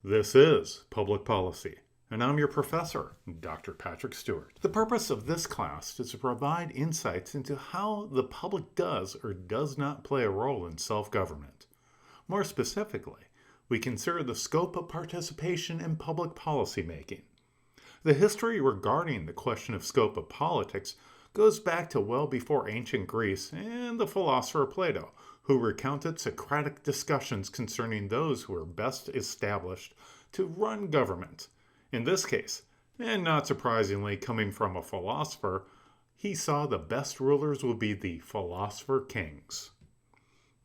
This is Public Policy, and I'm your professor, Dr. Patrick Stewart. The purpose of this class is to provide insights into how the public does or does not play a role in self-government. More specifically, we consider the scope of participation in public policy making. The history regarding the question of scope of politics goes back to well before ancient Greece and the philosopher Plato, who recounted Socratic discussions concerning those who were best established to run government. In this case, and not surprisingly coming from a philosopher, he saw the best rulers would be the philosopher kings.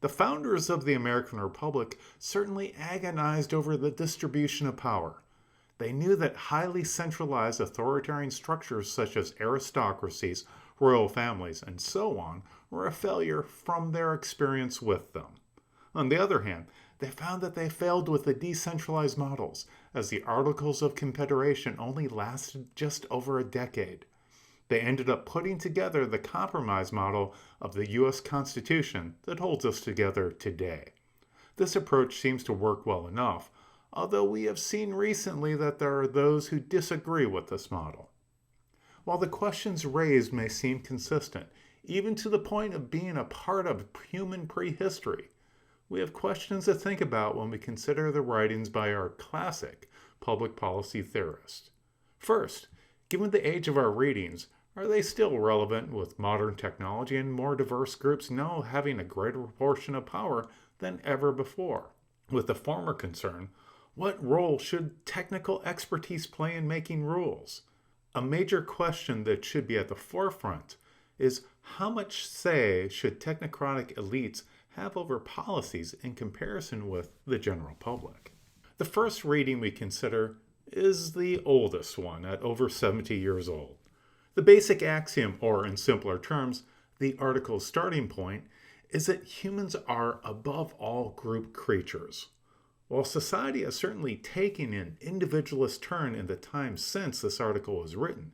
The founders of the American Republic certainly agonized over the distribution of power. They knew that highly centralized authoritarian structures such as aristocracies, royal families, and so on were a failure from their experience with them. On the other hand, they found that they failed with the decentralized models, as the Articles of Confederation only lasted just over a decade. They ended up putting together the compromise model of the U.S. Constitution that holds us together today. This approach seems to work well enough, although we have seen recently that there are those who disagree with this model. While the questions raised may seem consistent, even to the point of being a part of human prehistory, we have questions to think about when we consider the writings by our classic public policy theorists. First, given the age of our readings, are they still relevant with modern technology and more diverse groups now having a greater proportion of power than ever before? With the former concern, what role should technical expertise play in making rules? A major question that should be at the forefront is how much say should technocratic elites have over policies in comparison with the general public? The first reading we consider is the oldest one at over 70 years old. The basic axiom, or in simpler terms, the article's starting point, is that humans are above all group creatures. While society has certainly taken an individualist turn in the time since this article was written,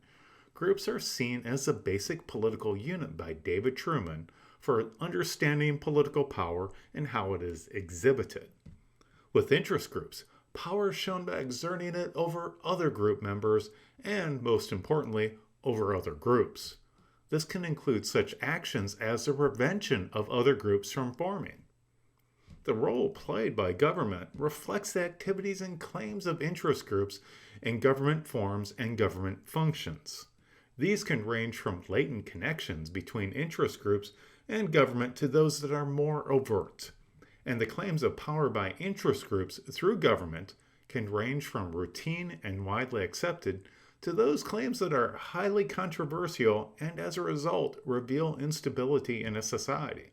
groups are seen as a basic political unit by David Truman for understanding political power and how it is exhibited. With interest groups, power is shown by exerting it over other group members and, most importantly, over other groups. This can include such actions as the prevention of other groups from forming. The role played by government reflects the activities and claims of interest groups in government forms and government functions. These can range from latent connections between interest groups and government to those that are more overt. And the claims of power by interest groups through government can range from routine and widely accepted to those claims that are highly controversial and as a result reveal instability in a society.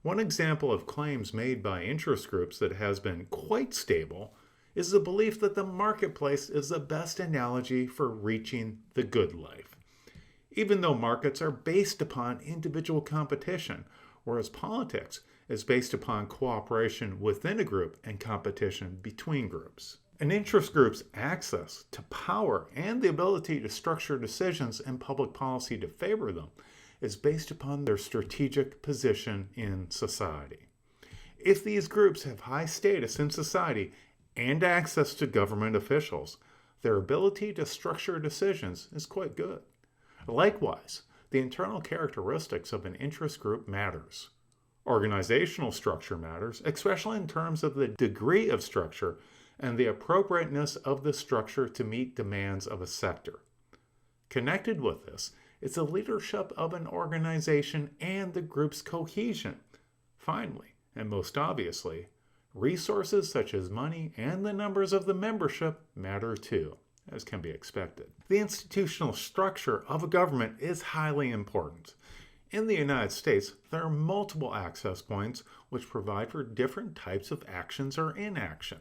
One example of claims made by interest groups that has been quite stable is the belief that the marketplace is the best analogy for reaching the good life, even though markets are based upon individual competition, whereas politics is based upon cooperation within a group and competition between groups. An interest group's access to power and the ability to structure decisions in public policy to favor them is based upon their strategic position in society. If these groups have high status in society and access to government officials, their ability to structure decisions is quite good. Likewise, the internal characteristics of an interest group matters. Organizational structure matters, especially in terms of the degree of structure and the appropriateness of the structure to meet demands of a sector. Connected with this is the leadership of an organization and the group's cohesion. Finally, and most obviously, resources such as money and the numbers of the membership matter too, as can be expected. The institutional structure of a government is highly important. In the United States, there are multiple access points which provide for different types of actions or inaction.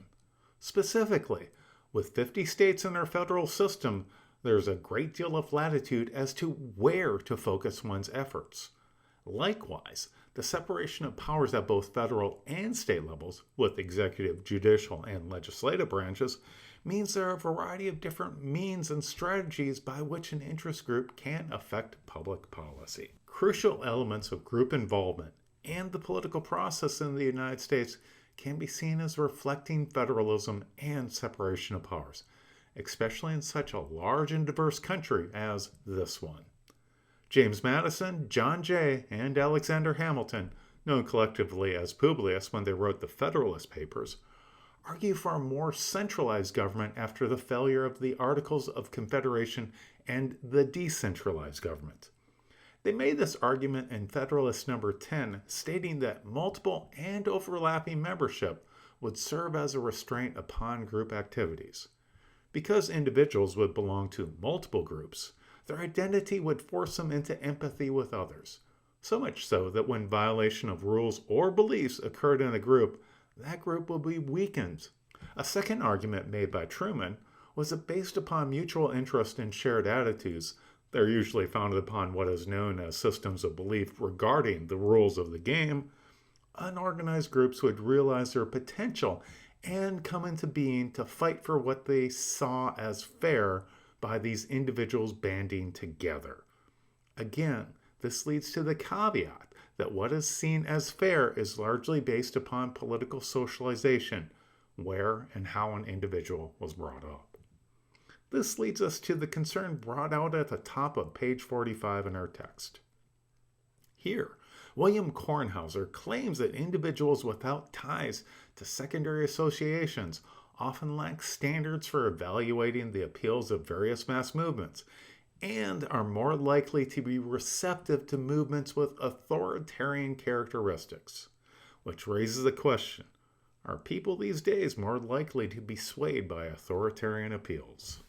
Specifically, with 50 states in our federal system, there's a great deal of latitude as to where to focus one's efforts. Likewise, the separation of powers at both federal and state levels, with executive, judicial, and legislative branches, means there are a variety of different means and strategies by which an interest group can affect public policy. Crucial elements of group involvement and the political process in the United States can be seen as reflecting federalism and separation of powers, especially in such a large and diverse country as this one. James Madison, John Jay, and Alexander Hamilton, known collectively as Publius when they wrote the Federalist Papers, argue for a more centralized government after the failure of the Articles of Confederation and the decentralized government. They made this argument in Federalist Number 10, stating that multiple and overlapping membership would serve as a restraint upon group activities. Because individuals would belong to multiple groups, their identity would force them into empathy with others, so much so that when violation of rules or beliefs occurred in a group, that group would be weakened. A second argument made by Truman was that based upon mutual interest and shared attitudes, they're usually founded upon what is known as systems of belief regarding the rules of the game, unorganized groups would realize their potential and come into being to fight for what they saw as fair by these individuals banding together. Again, this leads to the caveat that what is seen as fair is largely based upon political socialization, where and how an individual was brought up. This leads us to the concern brought out at the top of page 45 in our text. Here, William Kornhauser claims that individuals without ties to secondary associations often lack standards for evaluating the appeals of various mass movements and are more likely to be receptive to movements with authoritarian characteristics, which raises the question, are people these days more likely to be swayed by authoritarian appeals?